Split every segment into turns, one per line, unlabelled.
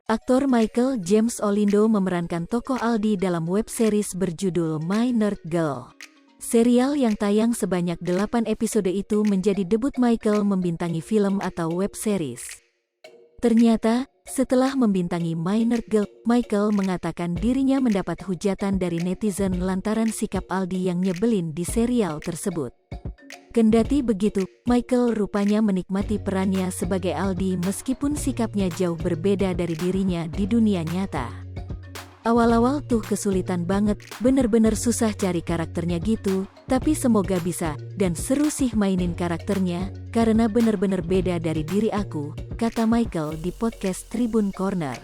Aktor Michael James Olindo memerankan tokoh Aldi dalam web series berjudul My Nerd Girl. Serial yang tayang sebanyak 8 episode itu menjadi debut Michael membintangi film atau web series. Ternyata, setelah membintangi My Nerd Girl, Michael mengatakan dirinya mendapat hujatan dari netizen lantaran sikap Aldi yang nyebelin di serial tersebut. Kendati begitu, Michael rupanya menikmati perannya sebagai Aldi meskipun sikapnya jauh berbeda dari dirinya di dunia nyata. Awal-awal tuh kesulitan banget, bener-bener susah cari karakternya gitu, tapi semoga bisa, dan seru sih mainin karakternya, karena bener-bener beda dari diri aku, kata Michael di podcast Tribun Corner.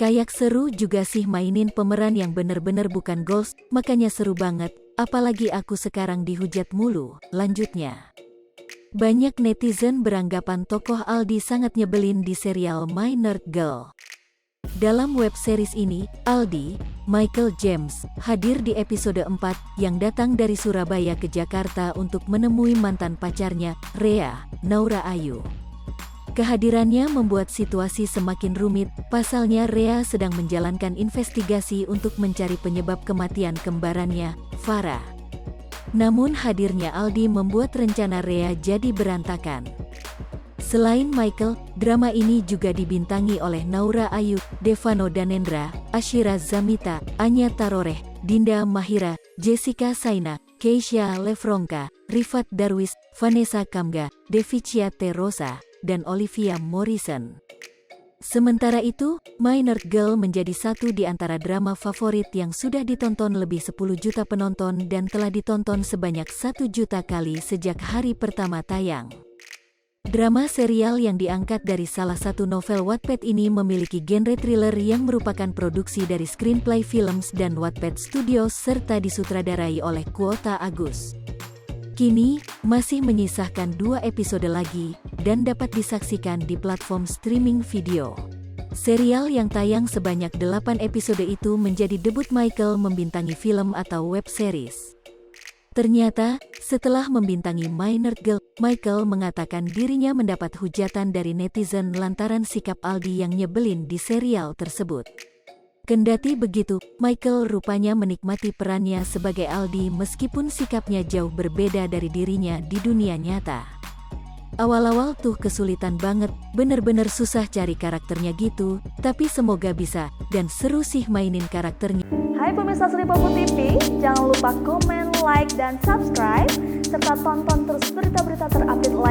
Kayak seru juga sih mainin pemeran yang bener-bener bukan goals, makanya seru banget, apalagi aku sekarang dihujat mulu, lanjutnya. Banyak netizen beranggapan tokoh Aldi sangat nyebelin di serial My Nerd Girl. Dalam web series ini, Aldi, Michael James, hadir di episode 4 yang datang dari Surabaya ke Jakarta untuk menemui mantan pacarnya, Rea, Naura Ayu. Kehadirannya membuat situasi semakin rumit, pasalnya Rea sedang menjalankan investigasi untuk mencari penyebab kematian kembarannya, Farah. Namun hadirnya Aldi membuat rencana Rea jadi berantakan. Selain Michael, drama ini juga dibintangi oleh Naura Ayu, Devano Danendra, Ashira Zamita, Anya Taroreh, Dinda Mahira, Jessica Saina, Keisha Lefronka, Rifat Darwis, Vanessa Kamga, Devicia Terosa, dan Olivia Morrison. Sementara itu, My Nerd Girl menjadi satu di antara drama favorit yang sudah ditonton lebih 10 juta penonton dan telah ditonton sebanyak 1 juta kali sejak hari pertama tayang. Drama serial yang diangkat dari salah satu novel Wattpad ini memiliki genre thriller yang merupakan produksi dari Screenplay Films dan Wattpad Studios serta disutradarai oleh Quota Agus. Kini, masih menyisakan 2 episode lagi, dan dapat disaksikan di platform streaming video. Serial yang tayang sebanyak 8 episode itu menjadi debut Michael membintangi film atau web series. Ternyata, setelah membintangi My Nerd Girl, Michael mengatakan dirinya mendapat hujatan dari netizen lantaran sikap Aldi yang nyebelin di serial tersebut. Kendati begitu, Michael rupanya menikmati perannya sebagai Aldi meskipun sikapnya jauh berbeda dari dirinya di dunia nyata. Awal-awal tuh kesulitan banget, bener-bener susah cari karakternya gitu, tapi semoga bisa, dan seru sih mainin karakternya.
Hai pemirsa Sri Popo TV, jangan lupa komen, like, dan subscribe, serta tonton terus berita-berita terupdate lainnya.